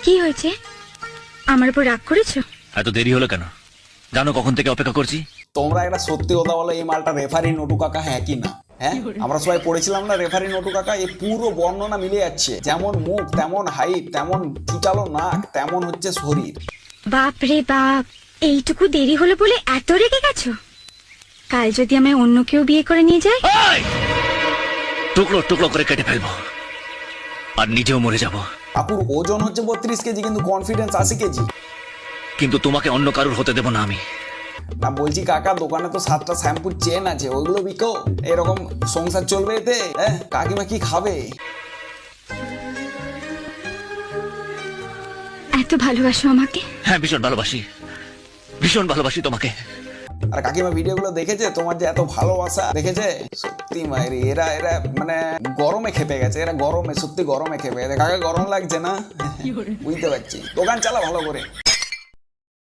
কি হয়েছে? আমার উপর রাগ করেছো? এত দেরি হলো কেন? জানো কখন থেকে অপেক্ষা করছি? তোমরা একটা সত্যি কথা বলো, এই মালটা রেফারি নটু কাকা হ্যাঁ কি না? হ্যাঁ, আমরা সবাই পড়েছিলাম না রেফারি নটু কাকা? এই পুরো বর্ণনা মিলে যাচ্ছে, যেমন মুখ তেমন হাইট, তেমন চুটালো নাক, তেমন হচ্ছে শরীর। বাপ রে বাপ, এইটুকু দেরি হলো বলে এত রেগে গেছো? কাল যদি আমায় অন্য কেউ বিয়ে করে নিয়ে যায়? এই! টুকরো টুকরো করে কেটে ফেলবো আর নিজেও মরে যাব। আপুর ওজন হচ্ছে 32 কেজি, কিন্তু কনফিডেন্স 80 কেজি। কিন্তু তোমাকে অন্য কারোর হতে দেব না আমি। না বলছি কাকা, দোকানে তো 7টা শ্যাম্পুর চেন আছে, ওইগুলো বিকো, এরকম সংসার চলবে এতে? হ্যাঁ, কাকিমা কি খাবে? এত ভালোবাসো আমাকে? হ্যাঁ, ভীষণ ভালোবাসি, ভীষণ ভালোবাসি তোমাকে। আর কাকিমা ভিডিওগুলো দেখেছে তোমার যে এত ভালোবাসা দেখেছে? সত্যি মায়ের এরা এরা মানে গরমে খেপে গেছে, এরা গরমে, সত্যি গরমে খেপে গেছে। কাকা গরম লাগছে না? বুঝতে পারছি, দোকান চালা ভালো করে।